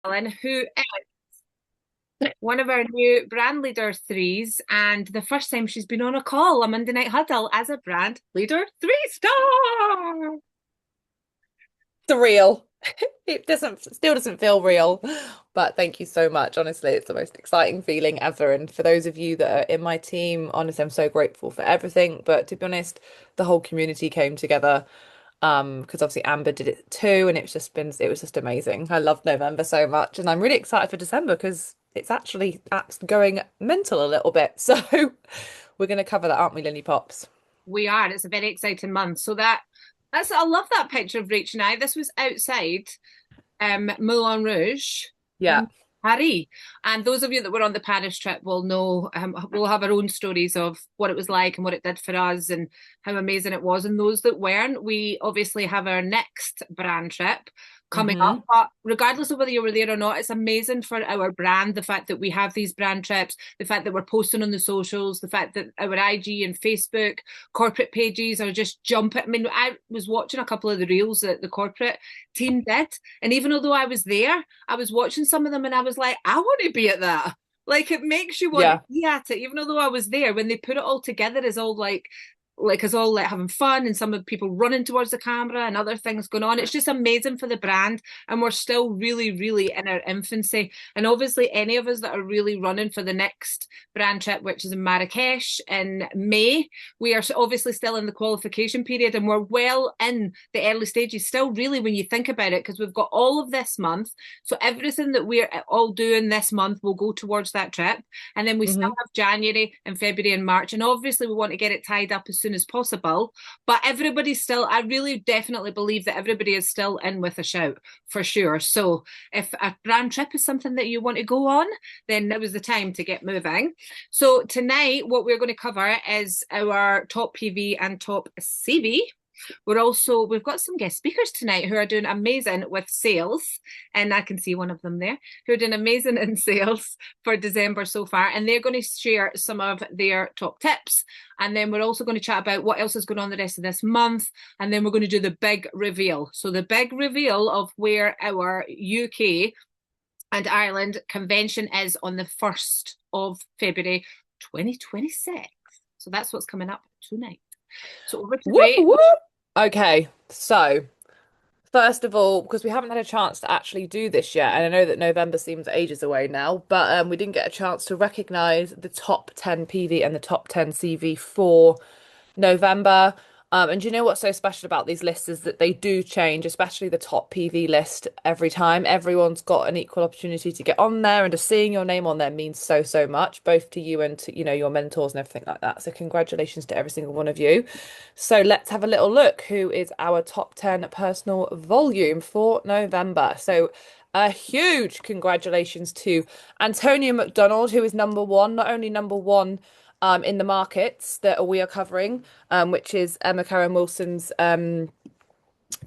Ellen, who is one of our new brand leader threes, and the first time she's been on a call, a Monday Night Huddle, as a brand leader three star. Surreal. It doesn't still doesn't feel real, but thank you so much. Honestly, it's the most exciting feeling ever. And for those of you that are in my team, honestly, I'm so grateful for everything. But to be honest, the whole community came together because obviously Amber did it too, and it was just amazing. I loved November so much, and I'm really excited for December because it's actually going mental a little bit. So we're going to cover that, aren't we, Lily Pops? We are. It's a very exciting month. So that's I love that picture of Rach and I. This was outside Moulin Rouge Yeah. in Paris. And those of you that were on the Paris trip will know, we'll have our own stories of what it was like and what it did for us and how amazing it was. And those that weren't, we obviously have our next brand trip coming Hmm. up. But regardless of whether you were there or not, it's amazing for our brand, the fact that we have these brand trips, the fact that we're posting on the socials, the fact that our IG and Facebook corporate pages are just jumping. I mean, I was watching a couple of the reels that the corporate team did, and even although I was there, I was watching some of them and I was like, I want to be at that. Like it makes you want to Yeah. be at it, even although I was there when they put it all together as all like us all like having fun and some of the people running towards the camera and other things going on. It's just amazing for the brand. And we're still really, really in our infancy. And obviously, any of us that are really running for the next brand trip, which is in Marrakesh in May, we are obviously still in the qualification period and we're well in the early stages still, really, when you think about it, because we've got all of this month. So everything that we're all doing this month will go towards that trip. And then we still Hmm. have January and February and March. And obviously, we want to get it tied up as soon as possible. But everybody's still, I really definitely believe that everybody is still in with a shout for sure. So if a brand trip is something that you want to go on, then now is the time to get moving. So tonight, what we're going to cover is our top PV and top CV. We've got some guest speakers tonight who are doing amazing with sales, and I can see one of them there who are doing amazing in sales for December so far, and they're going to share some of their top tips. And then we're also going to chat about what else is going on the rest of this month, and then we're going to do the big reveal. So the big reveal of where our UK and Ireland convention is on the 1st of February 2026. So that's what's coming up tonight. So over to Whoop, Ray. whoop. Okay, so first of all, because we haven't had a chance to actually do this yet, and I know that November seems ages away now, but we didn't get a chance to recognize the top 10 PV and the top 10 CV for November. And do you know what's so special about these lists is that they do change, especially the top PV list every time. Everyone's got an equal opportunity to get on there, and just seeing your name on there means so, so much, both to you and to, your mentors and everything like that. So congratulations to every single one of you. So let's have a little look. Who is our top 10 personal volume for November? So a huge congratulations to Antonia McDonald, who is number one, not only number one in the markets that we are covering, which is Emma Karen Wilson's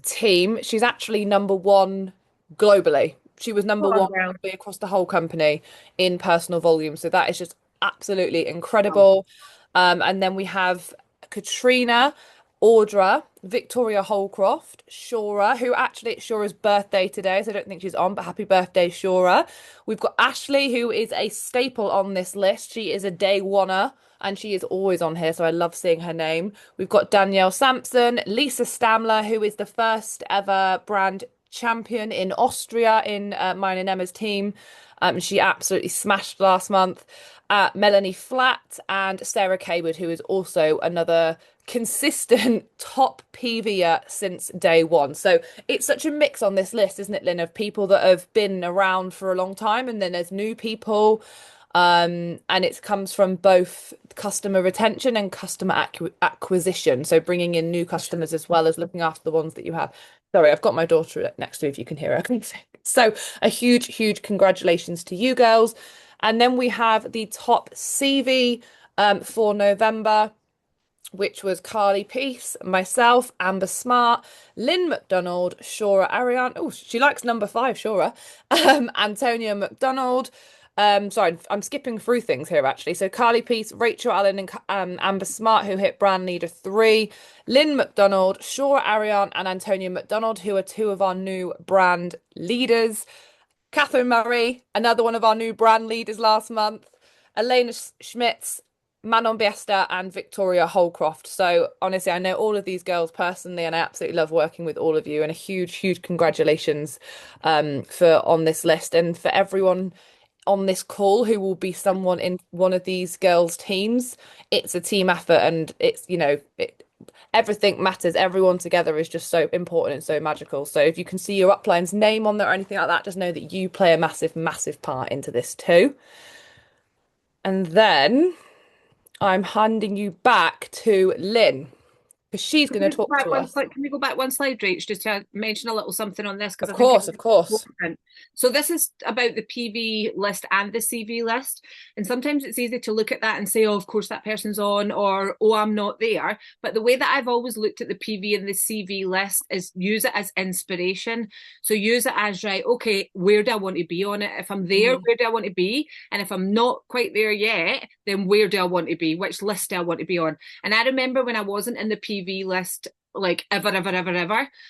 team. She's actually number one globally. She was number Go on, one girl. globally across the whole company in personal volume. So that is just absolutely incredible. And then we have Katrina, Audra, Victoria Holcroft, Shora, who actually it's Shora's birthday today, so I don't think she's on, but happy birthday, Shora. We've got Ashley, who is a staple on this list. She is a day oneer and she is always on here, so I love seeing her name. We've got Danielle Sampson, Lisa Stamler, who is the first ever brand champion in Austria in mine and Emma's team. She absolutely smashed last month. Melanie Flatt and Sarah Kaywood, who is also another consistent top PVer since day one. So it's such a mix on this list, isn't it, Lynn, of people that have been around for a long time and then there's new people. And it comes from both customer retention and customer acquisition. So bringing in new customers as well as looking after the ones that you have. Sorry, I've got my daughter next to me if you can hear her. So a huge, huge congratulations to you girls. And then we have the top CV for November, which was Carly Peace, myself, Amber Smart, Lynn McDonald, Shora Ariane. Oh, she likes number five, Shora. Antonia McDonald. Sorry, I'm skipping through things here actually. So Carly Peace, Rachel Allen, and Amber Smart, who hit brand leader three, Lynn McDonald, Shora Ariane, and Antonia McDonald, who are two of our new brand leaders. Catherine Murray, another one of our new brand leaders last month, Elena Schmitz, Manon Biesta, and Victoria Holcroft. So honestly, I know all of these girls personally, and I absolutely love working with all of you. And a huge, huge congratulations for on this list and for everyone on this call who will be someone in one of these girls' teams. It's a team effort, and it's everything matters. Everyone together is just so important and so magical. So if you can see your upline's name on there or anything like that, just know that you play a massive, massive part into this too. And then I'm handing you back to Lynn because she's going to talk to us. Can we go back one slide, Rach, just to mention a little something on this because Of I think course, it's of course. important. So this is about the PV list and the CV list, and sometimes it's easy to look at that and say, "Oh, of course that person's on," or "Oh, I'm not there." But the way that I've always looked at the PV and the CV list is use it as inspiration. So use it as right, okay, where do I want to be on it? If I'm there, where do I want to be? And if I'm not quite there yet, then where do I want to be? Which list do I want to be on? And I remember when I wasn't in the PV list like ever, and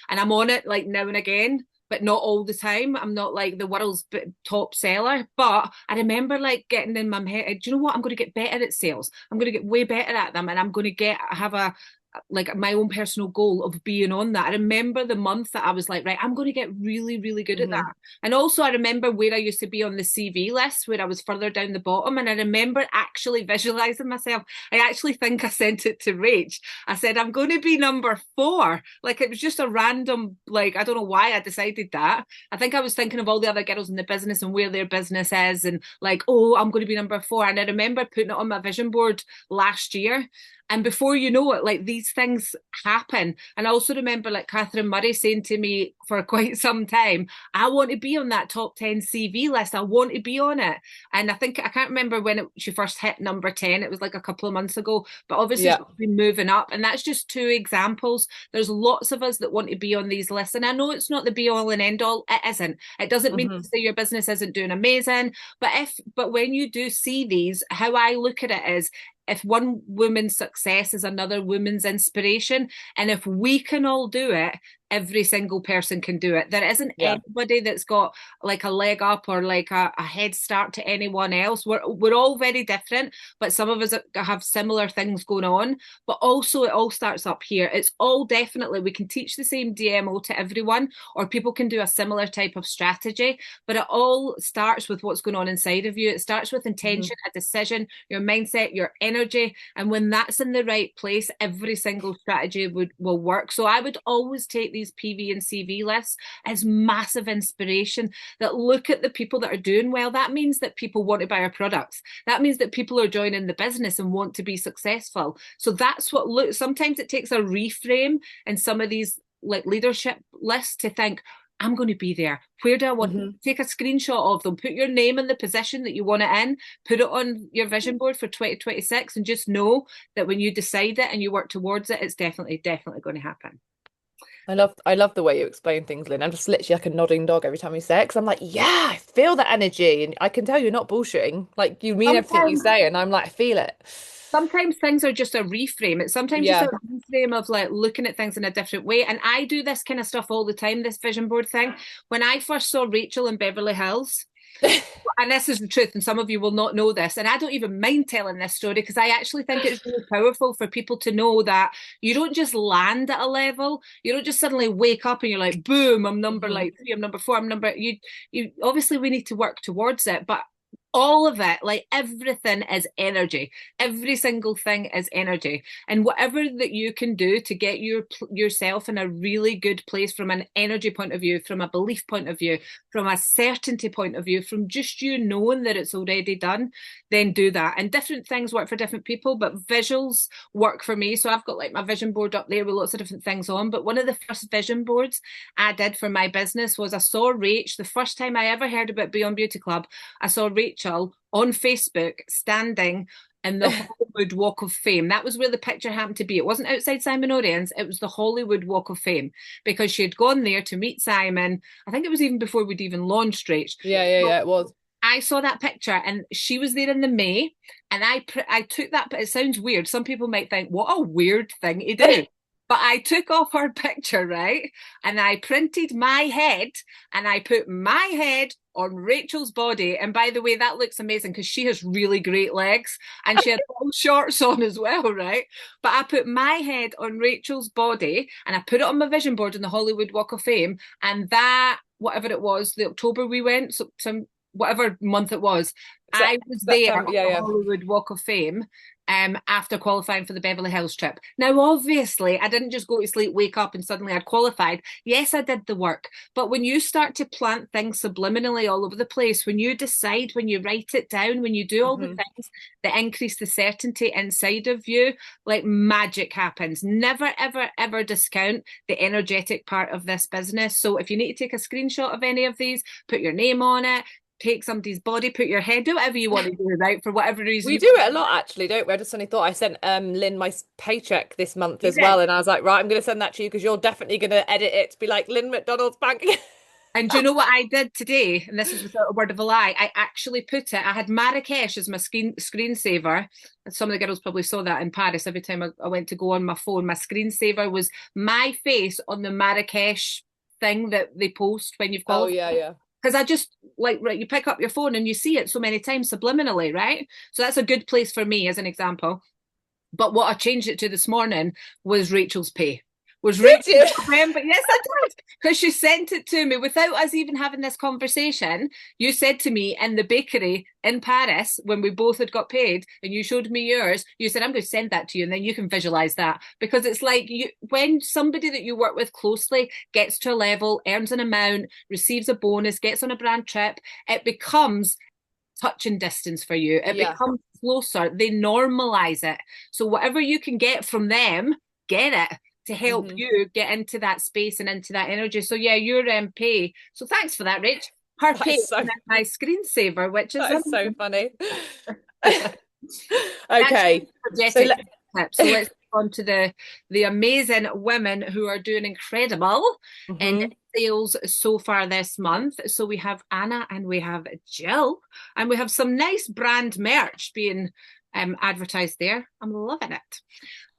I'm on it like now and again, but not all the time. I'm not like the world's top seller, but I remember like getting in my head, do you know what? I'm going to get better at sales. I'm going to get way better at them, and I'm going to have a like my own personal goal of being on that. I remember the month that I was like, right, I'm going to get really, really good at that. And also I remember where I used to be on the CV list, where I was further down the bottom. And I remember actually visualizing myself. I actually think I sent it to Rach. I said, I'm going to be number 4. Like it was just a random, like, I don't know why I decided that. I think I was thinking of all the other girls in the business and where their business is and like, oh, I'm going to be number 4. And I remember putting it on my vision board last year. And before you know it, like these things happen. And I also remember like Catherine Murray saying to me for quite some time, I want to be on that top 10 CV list. I want to be on it. And I can't remember when she first hit number 10. It was like a couple of months ago, but obviously Yeah. she's been moving up. And that's just 2 examples. There's lots of us that want to be on these lists. And I know it's not the be all and end all. It isn't. It doesn't mean to say your business isn't doing amazing. But when you do see these, how I look at it is, if one woman's success is another woman's inspiration, and if we can all do it, every single person can do it. There isn't anybody that's got like a leg up or like a head start to anyone else. We're all very different, but some of us have similar things going on. But also it all starts up here. It's all definitely, we can teach the same DMO to everyone, or people can do a similar type of strategy, but it all starts with what's going on inside of you. It starts with intention, a decision, your mindset, your energy. And when that's in the right place, every single strategy will work. So I would always take these PV and CV lists as massive inspiration, that look at the people that are doing well. That means that people want to buy our products. That means that people are joining the business and want to be successful. So that's what sometimes it takes a reframe in some of these like leadership lists to think, I'm going to be there. Where do I want to take a screenshot of them? Put your name in the position that you want it in. Put it on your vision board for 2026, and just know that when you decide it and you work towards it, it's definitely going to happen. I love the way you explain things, Lynn. I'm just literally like a nodding dog every time you say it because I'm like, yeah, I feel that energy, and I can tell you're not bullshitting. Like you mean everything you say, and I'm like, I feel it. Sometimes things are just a reframe. It's sometimes just a reframe of like looking at things in a different way. And I do this kind of stuff all the time, this vision board thing. When I first saw Rachel in Beverly Hills, and this is the truth, and some of you will not know this, and I don't even mind telling this story because I actually think it's really powerful for people to know that you don't just land at a level. You don't just suddenly wake up and you're like, boom, I'm number like 3, I'm number 4, I'm number you obviously we need to work towards it, but all of it, like everything is energy. Every single thing is energy. And whatever that you can do to get yourself in a really good place from an energy point of view, from a belief point of view, from a certainty point of view, from just you knowing that it's already done, then do that. And different things work for different people, but visuals work for me. So I've got like my vision board up there with lots of different things on. But one of the first vision boards I did for my business was I saw Rach, the first time I ever heard about Beyond Beauty Club, I saw Rachel on Facebook standing in the Hollywood Walk of Fame. That was where the picture happened to be. It wasn't outside Simon Oren's, it was the Hollywood Walk of Fame, because she had gone there to meet Simon. I think it was even before we'd even launched Rach. Yeah, it was. I saw that picture and she was there in the May, and I took that, but it sounds weird. Some people might think, what a weird thing to do. But I took off her picture, right? And I printed my head and I put my head on Rachel's body. And by the way, that looks amazing because she has really great legs and she had all shorts on as well, right? But I put my head on Rachel's body and I put it on my vision board in the Hollywood Walk of Fame. And that, whatever it was, the October we went, so some whatever month it was, I was there September, on yeah, the yeah. Hollywood Walk of Fame after qualifying for the Beverly Hills trip. Now, obviously, I didn't just go to sleep, wake up, and suddenly I'd qualified. Yes, I did the work. But when you start to plant things subliminally all over the place, when you decide, when you write it down, when you do all the Hmm. things that increase the certainty inside of you, like magic happens. Never, ever, ever discount the energetic part of this business. So if you need to take a screenshot of any of these, put your name on it, take somebody's body, put your head, do whatever you want to do, right? For whatever reason We you do it a lot actually, don't we? I just suddenly thought I sent Lynn my paycheck this month need as it. well, and I was like, right, I'm going to send that to you because you're definitely going to edit it to be like Lynn McDonald's bank. And do you know what I did today? And this is without a word of a lie. I actually put it, I had Marrakesh as my screensaver. And some of the girls probably saw that in Paris every time I went to go on my phone. My screensaver was my face on the Marrakesh thing that they post when you've Oh qualified. yeah, yeah. Because I just like, right, you pick up your phone and you see it so many times subliminally, right? So that's a good place for me as an example. But what I changed it to this morning was Rachel's pay. Was Did Rachel's you? but yes, I did. Because she sent it to me without us even having this conversation. You said to me in the bakery in Paris when we both had got paid, and you showed me yours. You said, "I'm going to send that to you," and then you can visualize that because it's like you when somebody that you work with closely gets to a level, earns an amount, receives a bonus, gets on a brand trip, it becomes touching distance for you. It Yeah. becomes closer. They normalize it. So whatever you can get from them, get it to help Hmm. you get into that space and into that energy. So yeah, your pay. So thanks for that, Rich. Her That pay is so is my screensaver, which is that is so funny. that's Okay. So energetic tips. So let's go on to the amazing women who are doing incredible in Mhm. sales so far this month. So we have Anna and we have Jill, and we have some nice brand merch being advertised there. I'm loving it.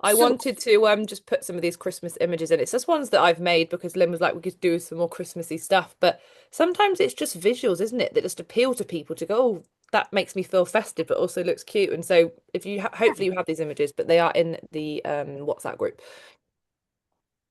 I So wanted to just put some of these Christmas images in. It's just ones that I've made because Lynn was like, we could do some more Christmassy stuff. But sometimes it's just visuals, isn't it, that just appeal to people to go, oh, that makes me feel festive, but also looks cute. And so if you hopefully you have these images, but they are in the WhatsApp group.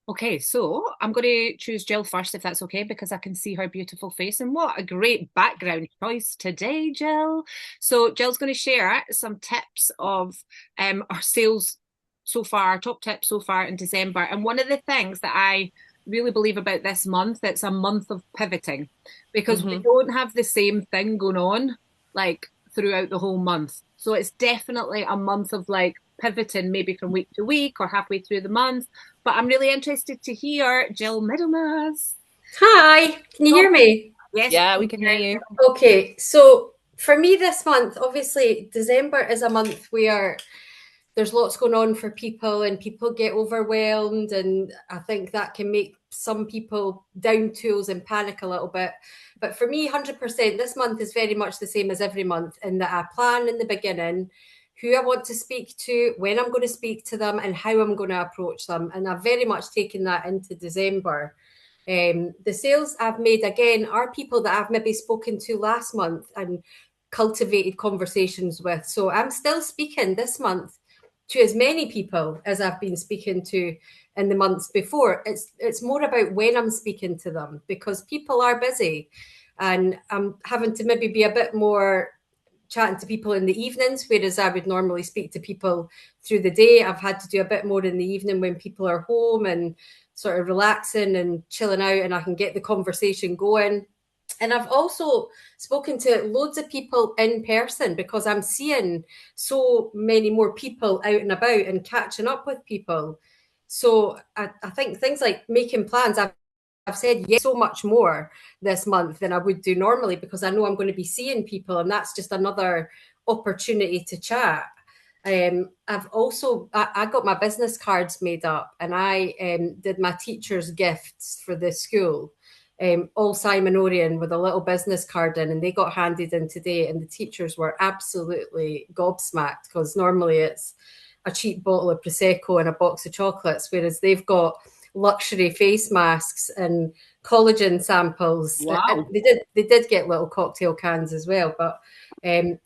okay, so I'm going to choose Jill first, if that's okay, because I can see her beautiful face. And what a great background choice today, Jill. So Jill's going to share some tips of our sales so far, top tips so far in December. And one of the things that I really believe about this month, it's a month of pivoting because we Hmm. don't have the same thing going on like throughout the whole month. So it's definitely a month of like pivoting maybe from week to week or halfway through the month. But I'm really interested to hear Jill Middlemas. Hi, can you hear me? Yes, Yeah, we can hear you. Okay, so for me this month, obviously, December is a month where there's lots going on for people and people get overwhelmed. And I think that can make some people down tools and panic a little bit. But for me, 100%, this month is very much the same as every month in that I plan in the beginning who I want to speak to, when I'm going to speak to them, and how I'm going to approach them. And I've very much taken that into December. The sales I've made again are people that I've maybe spoken to last month and cultivated conversations with. So I'm still speaking this month to as many people as I've been speaking to in the months before. It's more about when I'm speaking to them because people are busy, and I'm having to maybe be a bit more chatting to people in the evenings, whereas I would normally speak to people through the day. I've had to do a bit more in the evening when people are home and sort of relaxing and chilling out, and I can get the conversation going. And I've also spoken to loads of people in person because I'm seeing so many more people out and about and catching up with people. So I think things like making plans, I've said yes so much more this month than I would do normally because I know I'm going to be seeing people, and that's just another opportunity to chat. I've also I got my business cards made up, and I did my teachers' gifts for the school, all Simon Orion with a little business card in, and they got handed in today, and the teachers were absolutely gobsmacked because normally it's a cheap bottle of Prosecco and a box of chocolates, whereas they've got luxury face masks and collagen samples. Wow. And they did get little cocktail cans as well. But and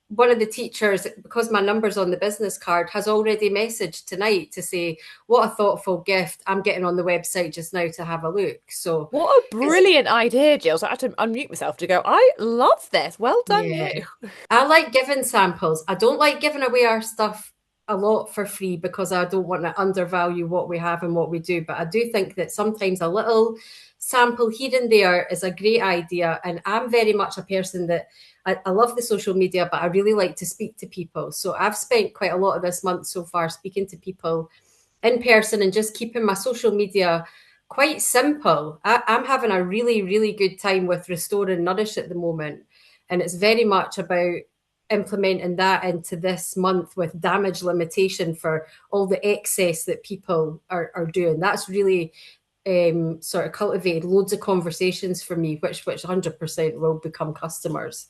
one of the teachers, because my number's on the business card, has already messaged tonight to say, what a thoughtful gift. I'm getting on the website just now to have a look. So What a brilliant idea, Jill. So I had to unmute myself to go, I love this. Well done, yeah, you. I like giving samples. I don't like giving away our stuff a lot for free because I don't want to undervalue what we have and what we do. But I do think that sometimes a little sample here and there is a great idea. And I'm very much a person that I love the social media, but I really like to speak to people. So I've spent quite a lot of this month so far speaking to people in person and just keeping my social media quite simple. I'm having a really, really good time with Restore and Nourish at the moment. And it's very much about implementing that into this month with damage limitation for all the excess that people are doing. That's really sort of cultivated loads of conversations for me, which 100% will become customers.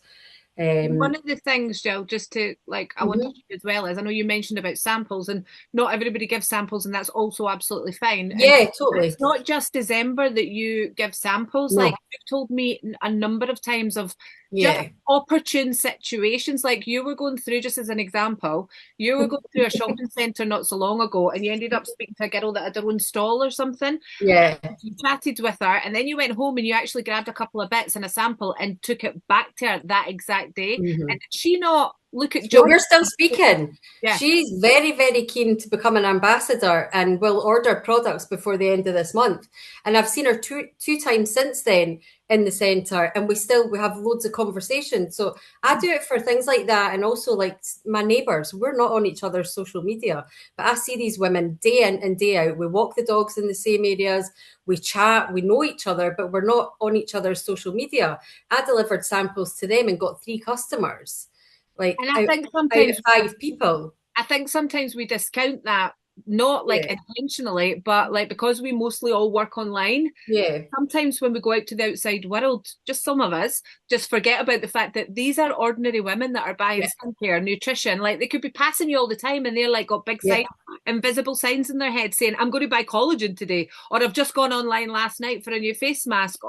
One of the things, Jill, just to I want to as well is I know you mentioned about samples, and not everybody gives samples, and that's also absolutely fine. And yeah, totally. it's not just December that you give samples. No. Like you've told me a number of times of Yeah. just opportune situations. Like you were going through, just as an example, you were going through a shopping centre not so long ago, and you ended up speaking to a girl that had her own stall or something. Yeah. You chatted with her, and then you went home and you actually grabbed a couple of bits and a sample and took it back to her that exact day. Mm-hmm. And did she not look at No, John? we're still speaking. Yeah. She's very, very keen to become an ambassador and will order products before the end of this month. And I've seen her two times since then in the centre, and we have loads of conversations. So I do it for things like that, and also like my neighbours. We're not on each other's social media, but I see these women day in and day out. We walk the dogs in the same areas, we chat, we know each other, but we're not on each other's social media. I delivered samples to them and got 3 customers. Like, and I think out of 5 people. I think sometimes we discount that, not like intentionally, but like because we mostly all work online. Yeah. Sometimes when we go out to the outside world, just some of us just forget about the fact that these are ordinary women that are buying skincare, nutrition. Like they could be passing you all the time and they're like got big signs, invisible signs in their head saying, I'm going to buy collagen today, or I've just gone online last night for a new face mask,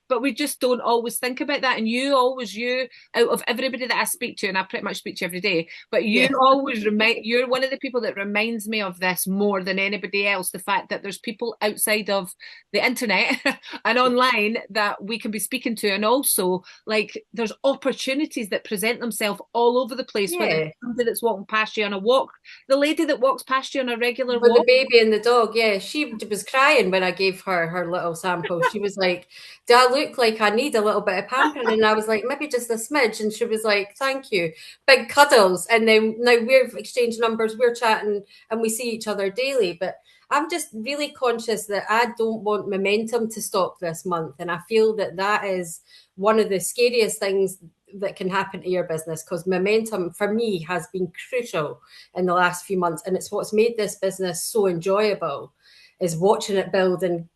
but we just don't always think about that. And you out of everybody that I speak to, and I pretty much speak to every day, but you always you're one of the people that reminds me of this more than anybody else, the fact that there's people outside of the internet and online that we can be speaking to, and also like there's opportunities that present themselves all over the place. Whether it's somebody that's walking past you on a walk, the lady that walks past you on a regular with walk, the baby and the dog, she was crying when I gave her little sample. She was like, do I look like I need a little bit of pampering? And I was like, maybe just a smidge. And she was like, thank you. Big cuddles. And then now we've exchanged numbers, we're chatting, and we see each other daily. But I'm just really conscious that I don't want momentum to stop this month. And I feel that is one of the scariest things that can happen to your business, because momentum for me has been crucial in the last few months. And it's what's made this business so enjoyable, is watching it build and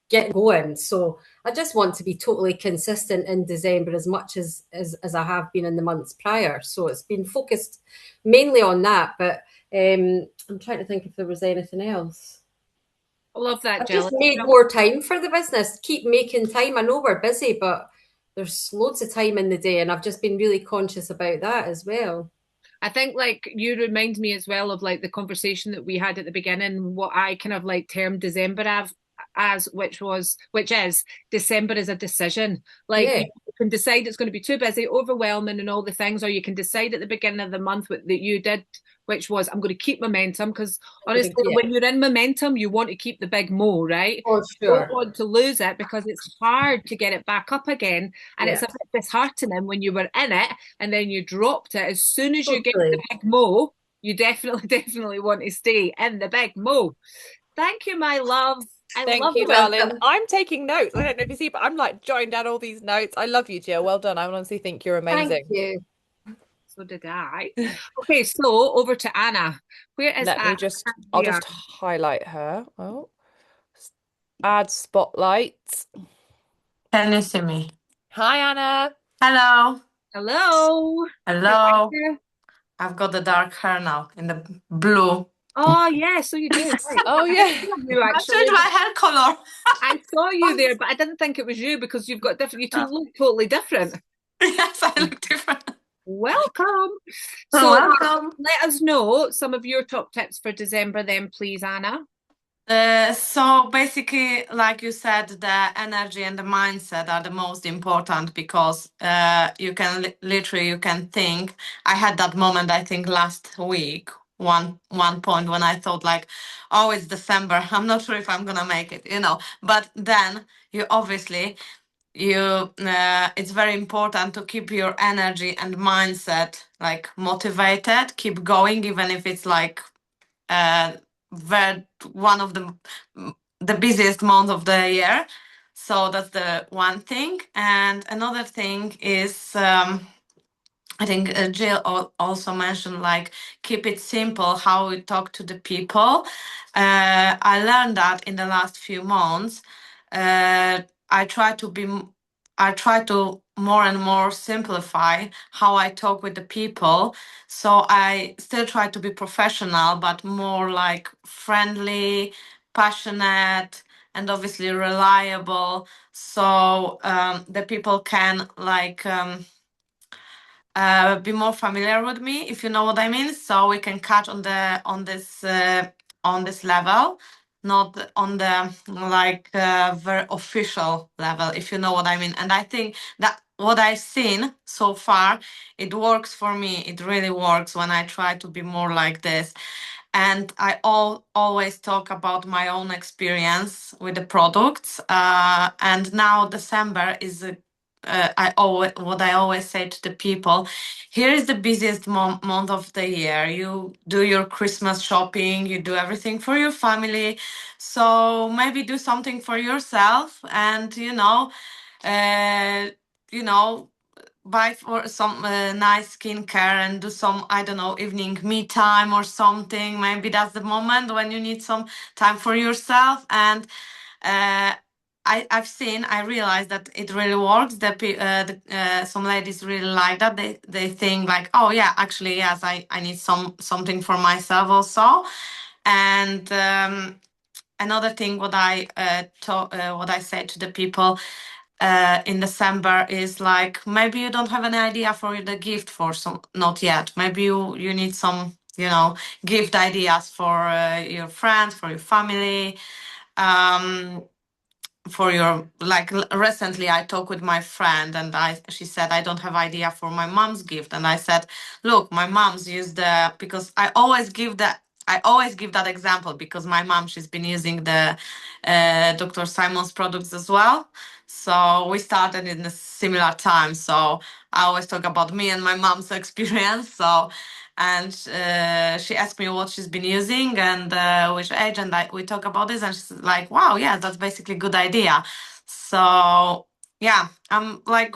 get going. So I just want to be totally consistent in December as much as I have been in the months prior. So it's been focused mainly on that. But I'm trying to think if there was anything else. I love that, I've Jill. just made more time for the business. Keep making time. I know we're busy, but there's loads of time in the day, and I've just been really conscious about that as well. I think like you remind me as well of like the conversation that we had at the beginning, what I kind of like termed December which is December is a decision. Like you can decide it's going to be too busy, overwhelming, and all the things, or you can decide at the beginning of the month that you did, which was I'm going to keep momentum, because honestly, when you're in momentum, you want to keep the big mo, right? For sure. You don't want to lose it because it's hard to get it back up again, and it's a bit disheartening when you were in it and then you dropped it. As soon as you get the big mo, you definitely want to stay in the big mo. Thank you, my love. Thank you, darling. I'm taking notes. I don't know if you see, but I'm like jotting down all these notes. I love you, Jill. Well done. I honestly think you're amazing. Thank you. So did I. Okay, so over to Anna. Where is I'll just highlight her. Oh, add spotlight. Can you see me? Hi, Anna. Hello. Hello. Hello. I've got the dark hair now in the blue. Oh, yeah, so you do. Right. Oh yeah. You I've actually. changed my hair color. I saw you there, but I didn't think it was you because you've got different, you two look totally different. Yes, I look different. Welcome. So Welcome. let us know some of your top tips for December then, please, Anna. So basically, like you said, the energy and the mindset are the most important because you can literally you can think. I had that moment, I think, last week. One point when I thought like, oh, it's December. I'm not sure if I'm gonna make it, you know. But then you obviously it's very important to keep your energy and mindset like motivated, keep going, even if it's like uh, one of the busiest months of the year. So that's the one thing. And another thing is, I think Jill also mentioned like keep it simple how we talk to the people. I learned that in the last few months. Uh, I try to be I try to more and more simplify how I talk with the people. So I still try to be professional, but more like friendly, passionate, and obviously reliable. So the people can like be more familiar with me, if you know what I mean. So we can catch on this level, not on the like very official level, if you know what I mean. And I think that what I've seen so far, it works for me. It really works when I try to be more like this. And I always talk about my own experience with the products. And now December is a what I always say to the people, here is the busiest month of the year. You do your Christmas shopping, you do everything for your family. So maybe do something for yourself and uh, you know, buy for some nice skincare and do some, I don't know, evening me time or something. Maybe that's the moment when you need some time for yourself. And uh, I realized that it really works. Some ladies really like that. They think like, oh yeah, actually yes, I need something for myself also. And another thing, what I say to the people in December is like maybe you don't have any idea for the gift for some, not yet. Maybe you need some gift ideas for your friends, for your family. Um, for your like recently I talked with my friend and she said I don't have idea for my mom's gift, and I said, look, my mom's used the because I always give that example because my mom, she's been using the Dr. Simon's products as well. So we started in a similar time. So I always talk about me and my mom's experience. So and she asked me what she's been using and which age, and we talk about this, and she's like, "Wow, yeah, that's basically a good idea." So yeah, I'm like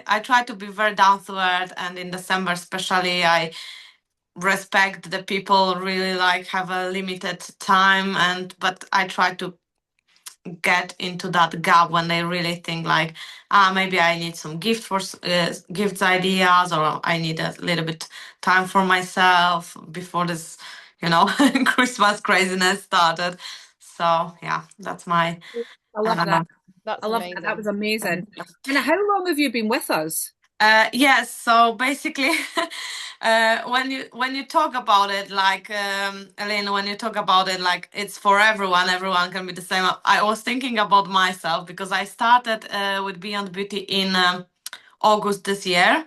I try to be very down to earth, and in December especially, I respect the people really like have a limited time, but I try to get into that gap when they really think like, maybe I need some gifts ideas, or I need a little bit time for myself before this, Christmas craziness started. So yeah, that's my. I love that. That's I love that. That was amazing. amazing. And how long have you been with us? Yes, so basically, when you talk about it, like Elena, when you talk about it, like it's for everyone, everyone can be the same. I was thinking about myself because I started with Beyond Beauty in August this year,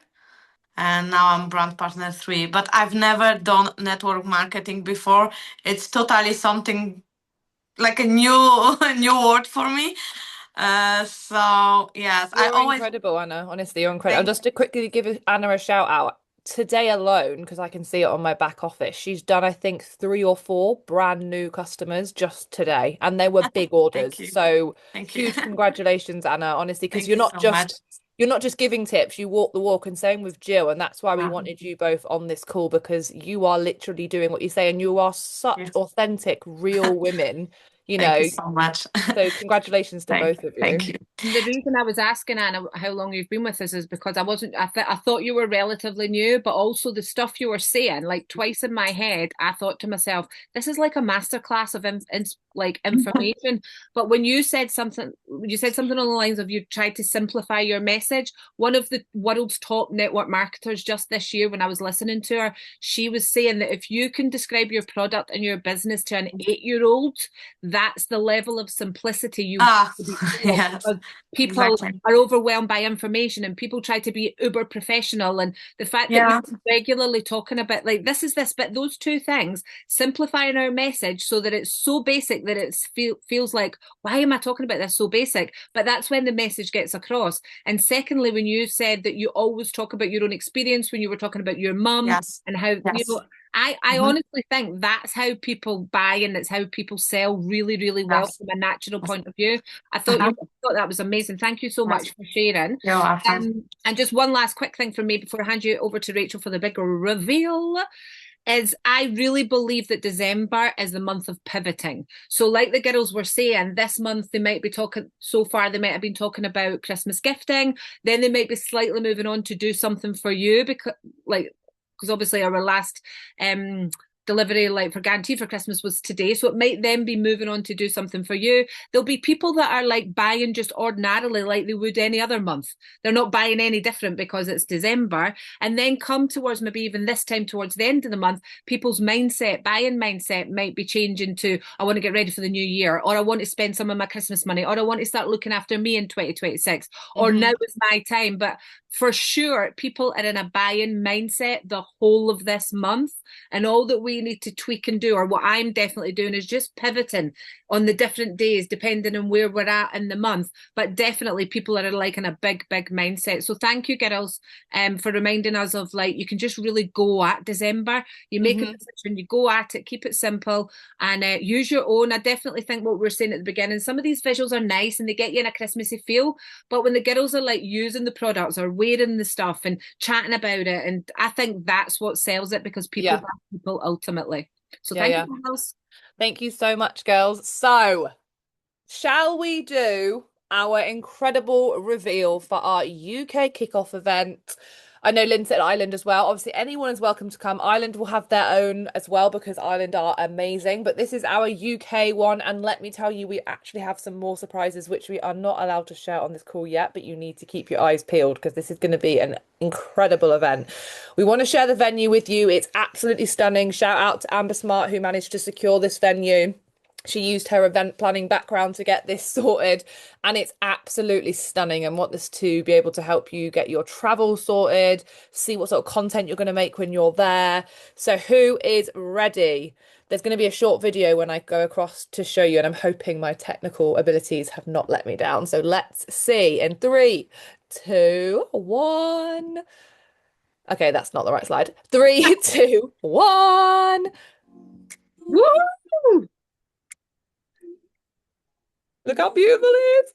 and now I'm brand partner 3. But I've never done network marketing before. It's totally something like a new a new word for me. So yes, I You're always. incredible, Anna. Honestly, you're incredible. Just to quickly give Anna a shout out. Today alone, because I can see it on my back office, she's done, I think, 3 or 4 brand new customers just today, and they were big orders. Thank you. So Thank you. huge congratulations, Anna, honestly, because Thank you so much. you're not just giving tips, you walk the walk, and same with Jill. And that's why we Yeah. wanted you both on this call, because you are literally doing what you say, and you are such Yes. authentic, real women. Thank you so much. So congratulations to both of you. Thank you. The reason I was asking Anna how long you've been with us is because I thought you were relatively new, but also the stuff you were saying, like twice in my head, I thought to myself, this is like a masterclass of like information. But when you said something along the lines of you tried to simplify your message. One of the world's top network marketers just this year, when I was listening to her, she was saying that if you can describe your product and your business to an 8-year-old, that's the level of simplicity you want to be told. Yes. Because people are overwhelmed by information and people try to be uber professional, and the fact that you're regularly talking about like this is this, but those two things, simplifying our message so that it's so basic that it feels like, why am I talking about this so basic? But that's when the message gets across. And secondly, when you said that you always talk about your own experience when you were talking about your mum and how you know, I honestly think that's how people buy and that's how people sell really, really well from a natural point of view. I thought that was amazing. Thank you so much for sharing. You're welcome. And just one last quick thing from me before I hand you over to Rachel for the big reveal is I really believe that December is the month of pivoting. So like the girls were saying, this month they might be talking, so far they might have been talking about Christmas gifting, then they might be slightly moving on to do something for you because obviously our last delivery like for guarantee for Christmas was today, so it might then be moving on to do something for you. There'll be people that are like buying just ordinarily like they would any other month. They're not buying any different because it's December. And then come towards maybe even this time towards the end of the month, people's buying mindset might be changing to, I want to get ready for the new year, or I want to spend some of my Christmas money, or I want to start looking after me in 2026, or now is my time. But for sure, people are in a buying mindset the whole of this month, and all that we need to tweak and do, or what I'm definitely doing, is just pivoting on the different days depending on where we're at in the month. But definitely people are like in a big mindset. So thank you, girls, for reminding us of like you can just really go at December. You make a decision, you go at it, keep it simple, and use your own. I definitely think what we were saying at the beginning, some of these visuals are nice and they get you in a Christmassy feel, but when the girls are like using the products or wearing the stuff and chatting about it, and I think that's what sells it, because people buy people ultimately. So thank you, girls. Thank you so much, girls. So, shall we do our incredible reveal for our UK kickoff event? I know Lynn said Ireland as well. Obviously, anyone is welcome to come. Ireland will have their own as well because Ireland are amazing. But this is our UK one. And let me tell you, we actually have some more surprises, which we are not allowed to share on this call yet. But you need to keep your eyes peeled because this is going to be an incredible event. We want to share the venue with you. It's absolutely stunning. Shout out to Amber Smart, who managed to secure this venue. She used her event planning background to get this sorted, and it's absolutely stunning. And want this to be able to help you get your travel sorted, see what sort of content you're going to make when you're there. So who is ready? There's going to be a short video when I go across to show you, and I'm hoping my technical abilities have not let me down. So let's see in 3, 2, 1. Okay, that's not the right slide. 3, 2, 1. Woo! Look how beautiful it is.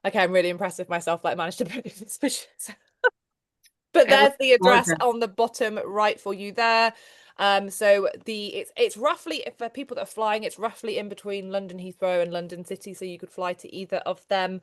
Okay, I'm really impressed with myself that I managed to produce this vision. But there's the address on the bottom right for you there. So it's roughly, for people that are flying, it's roughly in between London Heathrow and London City, so you could fly to either of them.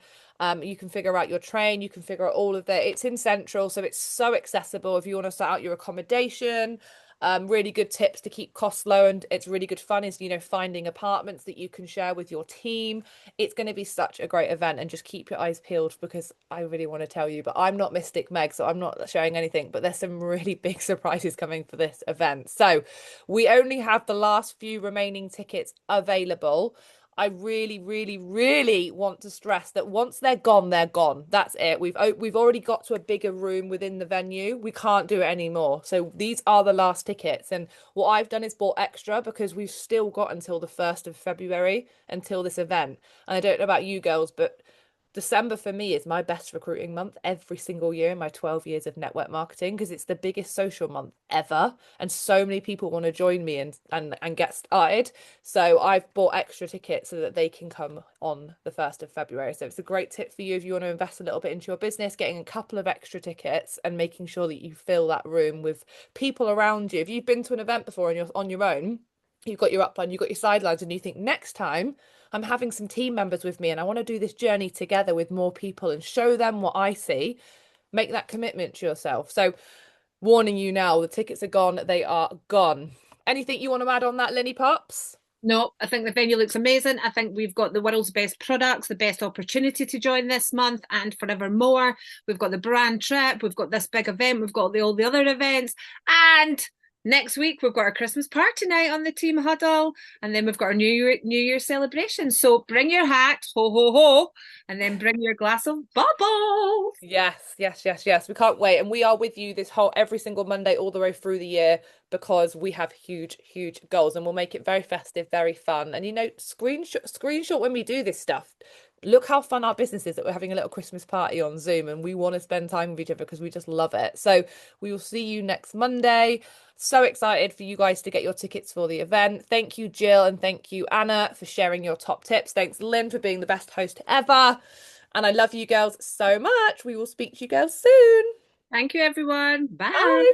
You can figure out your train, you can figure out all of that. It's in Central, so it's so accessible if you want to sort out your accommodation. Really good tips to keep costs low, and it's really good fun is, finding apartments that you can share with your team. It's going to be such a great event, and just keep your eyes peeled because I really want to tell you, but I'm not Mystic Meg, so I'm not sharing anything, but there's some really big surprises coming for this event. So we only have the last few remaining tickets available. I really, really, really want to stress that once they're gone, they're gone. That's it. We've already got to a bigger room within the venue. We can't do it anymore. So these are the last tickets. And what I've done is bought extra because we've still got until the 1st of February until this event. And I don't know about you girls, but December for me is my best recruiting month every single year in my 12 years of network marketing, because it's the biggest social month ever. And so many people want to join me and get started. So I've bought extra tickets so that they can come on the 1st of February. So it's a great tip for you if you want to invest a little bit into your business, getting a couple of extra tickets and making sure that you fill that room with people around you. If you've been to an event before and you're on your own, you've got your upline, you've got your sidelines, and you think, next time I'm having some team members with me and I want to do this journey together with more people and show them what I see, make that commitment to yourself. So, warning you now, the tickets are gone. They are gone. Anything you want to add on that, Lenny Pops? No, I think the venue looks amazing. I think we've got the world's best products, the best opportunity to join this month and forevermore. We've got the brand trip, we've got this big event, we've got all the other events, and next week we've got our Christmas party night on the team huddle, and then we've got our New Year celebration. So bring your hat, ho ho ho, and then bring your glass of bubbles. Yes, yes, yes, yes. We can't wait. And we are with you this whole every single Monday all the way through the year, because we have huge, huge goals, and we'll make it very festive, very fun. And screenshot when we do this stuff. Look how fun our business is, that we're having a little Christmas party on Zoom and we want to spend time with each other because we just love it. So we will see you next Monday. So excited for you guys to get your tickets for the event. Thank you, Jill, and thank you, Anna, for sharing your top tips. Thanks, Lynn, for being the best host ever. And I love you girls so much. We will speak to you girls soon. Thank you, everyone. Bye. Bye.